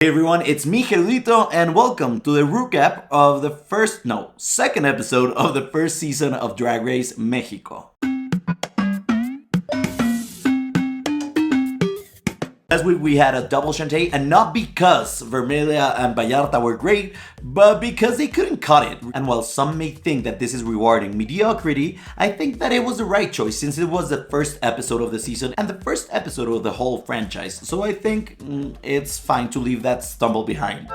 Hey everyone, it's me, Gerudito, and welcome to the Rucap of the second episode of the first season of Drag Race Mexico. Last week we had a double shantay, and not because Vermelia and Vallarta were great, but because they couldn't cut it. And while some may think that this is rewarding mediocrity, I think that it was the right choice since it was the first episode of the season and the first episode of the whole franchise. So I think it's fine to leave that stumble behind.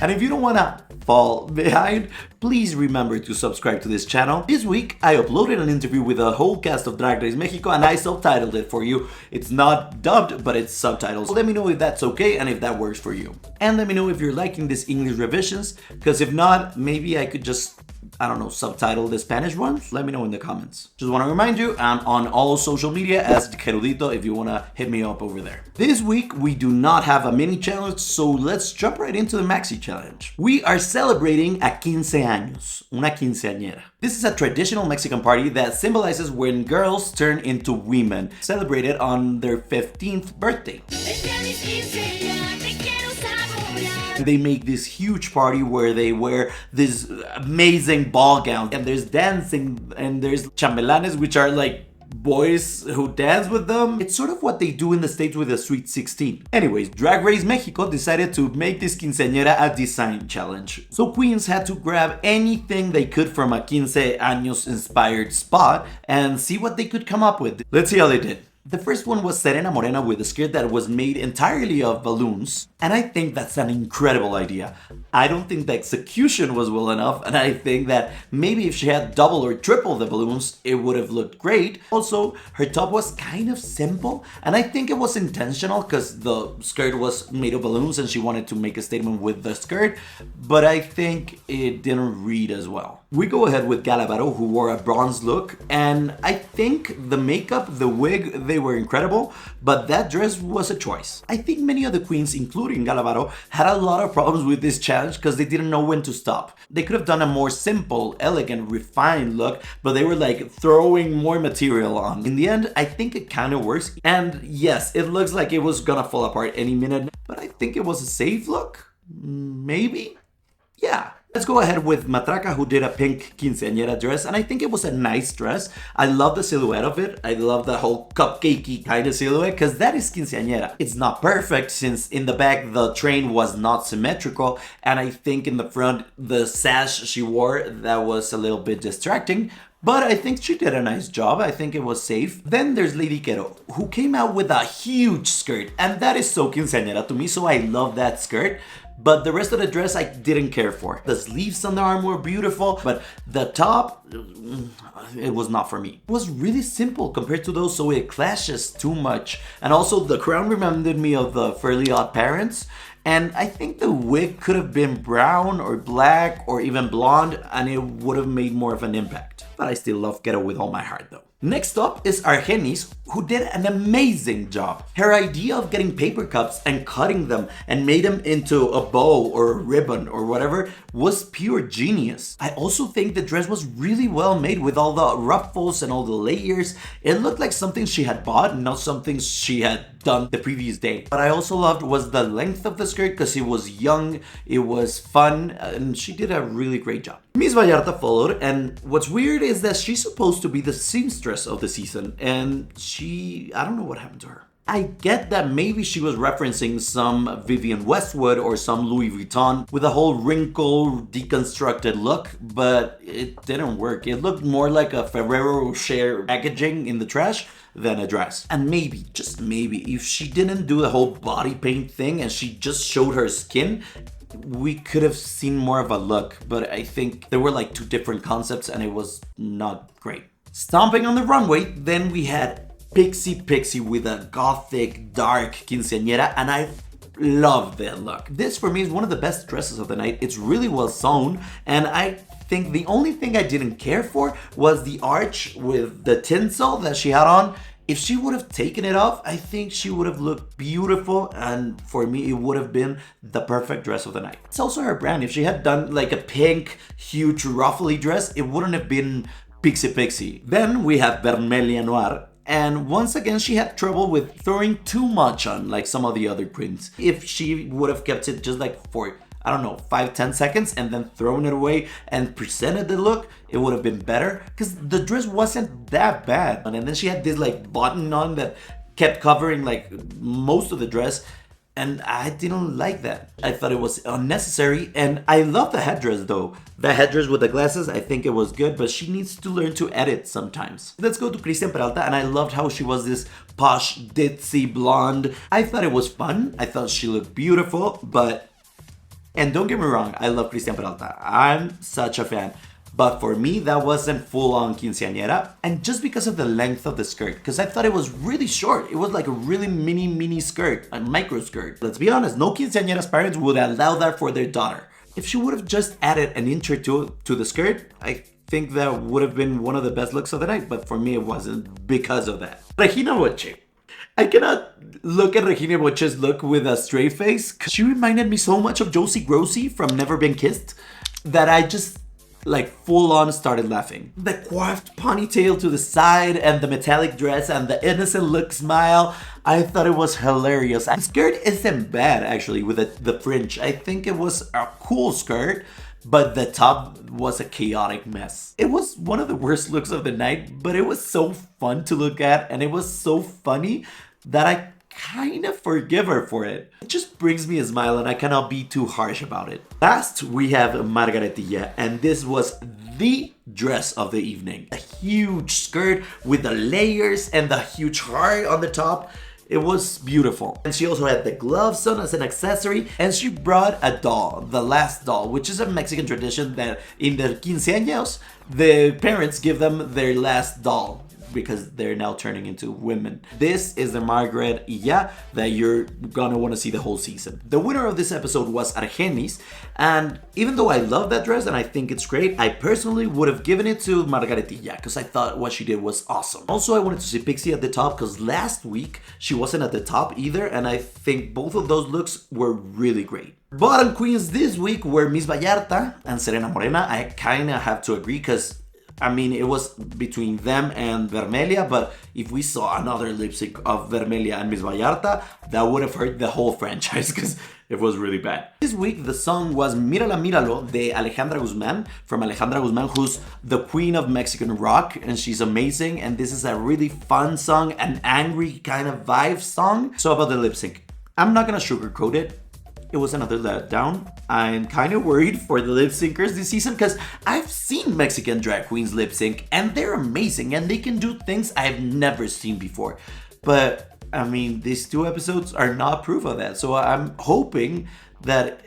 And if you don't want to fall behind, please remember to subscribe to this channel. This week, I uploaded an interview with the whole cast of Drag Race Mexico and I subtitled it for you. It's not dubbed, but it's subtitles. So let me know if that's okay and if that works for you. And let me know if you're liking these English revisions, because if not, maybe I could just, subtitle the Spanish ones. Let me know in the comments. Just want to remind you, I'm on all social media as Gerudito if you want to hit me up over there. This week, we do not have a mini challenge, so let's jump right into the maxi challenge. We are celebrating a quinceaños, una quinceañera. This is a traditional Mexican party that symbolizes when girls turn into women, celebrated on their 15th birthday. They make this huge party where they wear this amazing ball gown, and there's dancing, and there's chambelanes, which are like boys who dance with them. It's sort of what they do in the States with the Sweet 16. Anyways, Drag Race Mexico decided to make this Quinceañera a design challenge. So queens had to grab anything they could from a quince años inspired spot and see what they could come up with. Let's see how they did. The first one was Serena Morena with a skirt that was made entirely of balloons, and I think that's an incredible idea. I don't think the execution was well enough, and I think that maybe if she had double or triple the balloons, it would have looked great. Also, her top was kind of simple, and I think it was intentional because the skirt was made of balloons and she wanted to make a statement with the skirt, but I think it didn't read as well. We go ahead with Galavaro, who wore a bronze look, and I think the makeup, the wig, they were incredible, but that dress was a choice. I think many of the queens, including Galavaro, had a lot of problems with this challenge because they didn't know when to stop. They could have done a more simple, elegant, refined look, but they were like throwing more material on. In the end, I think it kind of works, and yes, it looks like it was gonna fall apart any minute, but I think it was a safe look? Maybe? Yeah. Let's go ahead with Matraca, who did a pink quinceañera dress, and I think it was a nice dress. I love the silhouette of it. I love the whole cupcakey kind of silhouette, because that is quinceañera. It's not perfect, since in the back the train was not symmetrical, and I think in the front the sash she wore, that was a little bit distracting. But I think she did a nice job. I think it was safe. Then there's Lady Quero, who came out with a huge skirt, and that is so quinceañera to me, so I love that skirt. But the rest of the dress I didn't care for. The sleeves on the arm were beautiful, but the top, it was not for me. It was really simple compared to those, so it clashes too much. And also the crown reminded me of the Fairly Odd Parents. And I think the wig could have been brown or black or even blonde, and it would have made more of an impact. But I still love Quero with all my heart though. Next up is Argenis, who did an amazing job. Her idea of getting paper cups and cutting them and made them into a bow or a ribbon or whatever was pure genius. I also think the dress was really well made with all the ruffles and all the layers. It looked like something she had bought, not something she had done the previous day. What I also loved was the length of the skirt because it was young, it was fun, and she did a really great job. Miss Vallarta followed, and what's weird is that she's supposed to be the seamstress of the season, and I don't know what happened to her. I get that maybe she was referencing some Vivienne Westwood or some Louis Vuitton with a whole wrinkle deconstructed look, but it didn't work. It looked more like a Ferrero Rocher packaging in the trash than a dress. And maybe, just maybe, if she didn't do the whole body paint thing and she just showed her skin, we could have seen more of a look, but I think there were like two different concepts and it was not great. Stomping on the runway, then we had Pixie with a gothic, dark quinceañera, and I love that look. This for me is one of the best dresses of the night. It's really well sewn, and I think the only thing I didn't care for was the arch with the tinsel that she had on. If she would have taken it off, I think she would have looked beautiful, and for me it would have been the perfect dress of the night. It's also her brand. If she had done like a pink, huge, ruffly dress, it wouldn't have been Pixie. Then we have Vermelia Noir, And once again, she had trouble with throwing too much on, like some of the other queens. If she would have kept it just like for, I don't know, 5-10 seconds and then thrown it away and presented the look, it would have been better. Because the dress wasn't that bad. And then she had this like button on that kept covering like most of the dress. And I didn't like that. I thought it was unnecessary. And I love the headdress though. The headdress with the glasses, I think it was good, but she needs to learn to edit sometimes. Let's go to Cristian Peralta, and I loved how she was this posh, ditzy blonde. I thought it was fun. I thought she looked beautiful, but... And don't get me wrong, I love Cristian Peralta. I'm such a fan. But for me, that wasn't full-on quinceañera. And just because of the length of the skirt, because I thought it was really short. It was like a really mini skirt, a micro skirt. Let's be honest, no quinceañera's parents would allow that for their daughter. If she would have just added an inch or two to the skirt, I think that would have been one of the best looks of the night. But for me, it wasn't because of that. Regina Boche. I cannot look at Regina Boche's look with a straight face. She reminded me so much of Josie Grossi from Never Been Kissed that I just like full on started laughing. The coiffed ponytail to the side and the metallic dress and the innocent look smile, I thought it was hilarious. The skirt isn't bad actually with the fringe. I think it was a cool skirt, but the top was a chaotic mess. It was one of the worst looks of the night, but it was so fun to look at and it was so funny that I kind of forgive her for it. It just brings me a smile and I cannot be too harsh about it. Last, we have Margaretilla, and this was the dress of the evening. A huge skirt with the layers and the huge heart on the top. It was beautiful. And she also had the gloves on as an accessory, and she brought a doll, the last doll, which is a Mexican tradition that in the quinceañeros, the parents give them their last doll because they're now turning into women. This is the Margaretilla that you're gonna want to see the whole season. The winner of this episode was Argenis, and even though I love that dress and I think it's great, I personally would have given it to Margaretilla because I thought what she did was awesome. Also, I wanted to see Pixie at the top because last week she wasn't at the top either, and I think both of those looks were really great. Bottom queens this week were Miss Vallarta and Serena Morena. I kinda have to agree because I mean, it was between them and Vermelia, but if we saw another lip sync of Vermelia and Miss Vallarta, that would have hurt the whole franchise because it was really bad. This week, the song was Mírala Míralo de Alejandra Guzman, from Alejandra Guzman, who's the queen of Mexican rock, and she's amazing, and this is a really fun song, an angry kind of vibe song. So about the lip sync, I'm not gonna sugarcoat it. It was another letdown. I'm kind of worried for the lip syncers this season because I've seen Mexican drag queens lip sync and they're amazing and they can do things I've never seen before. But I mean, these 2 episodes are not proof of that. So I'm hoping that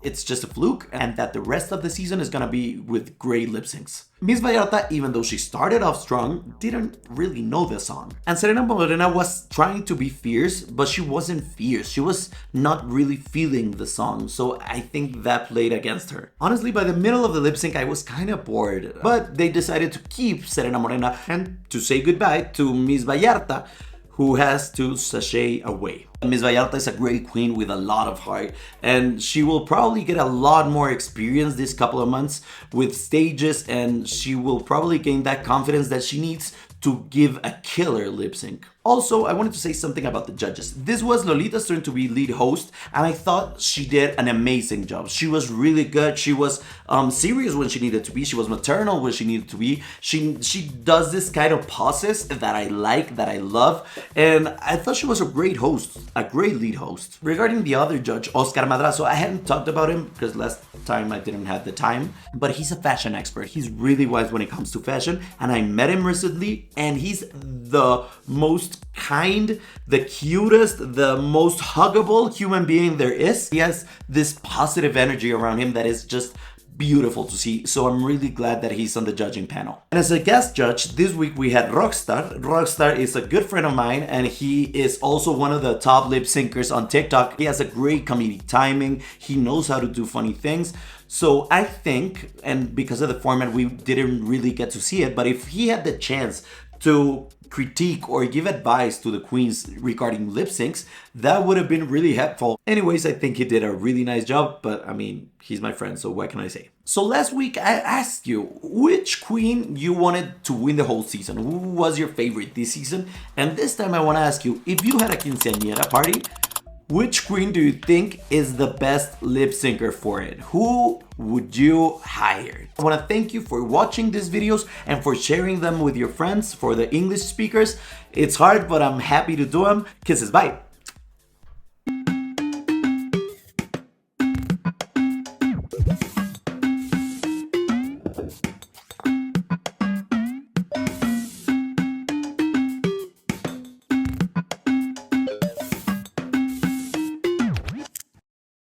it's just a fluke and that the rest of the season is gonna be with great lip syncs. Miss Vallarta, even though she started off strong, didn't really know the song. And Serena Morena was trying to be fierce, but she wasn't fierce. She was not really feeling the song, so I think that played against her. Honestly, by the middle of the lip sync, I was kind of bored, but they decided to keep Serena Morena and to say goodbye to Miss Vallarta, who has to sashay away. Miss Vallarta is a great queen with a lot of heart, and she will probably get a lot more experience this couple of months with stages, and she will probably gain that confidence that she needs to give a killer lip sync. Also, I wanted to say something about the judges. This was Lolita's turn to be lead host, and I thought she did an amazing job. She was really good. She was serious when she needed to be. She was maternal when she needed to be. She does this kind of pauses that I like, that I love, and I thought she was a great host, a great lead host. Regarding the other judge, Oscar Madrazo, I hadn't talked about him because last time I didn't have the time, but he's a fashion expert. He's really wise when it comes to fashion, and I met him recently, and he's the most kind, the cutest, the most huggable human being there is. He has this positive energy around him that is just beautiful to see, so I'm really glad that he's on the judging panel. And as a guest judge, this week we had Rockstar. Rockstar is a good friend of mine, and he is also one of the top lip syncers on TikTok. He has a great comedic timing. He knows how to do funny things. So I think, and because of the format, we didn't really get to see it, but if he had the chance to critique or give advice to the queens regarding lip syncs, that would have been really helpful. Anyways, I think he did a really nice job, but I mean, he's my friend, so what can I say? So last week I asked you which queen you wanted to win the whole season. Who was your favorite this season? And this time I want to ask you, if you had a quinceañera party, which queen do you think is the best lip syncer for it? Who would you hire? I want to thank you for watching these videos and for sharing them with your friends, for the English speakers. It's hard, but I'm happy to do them. Kisses, bye!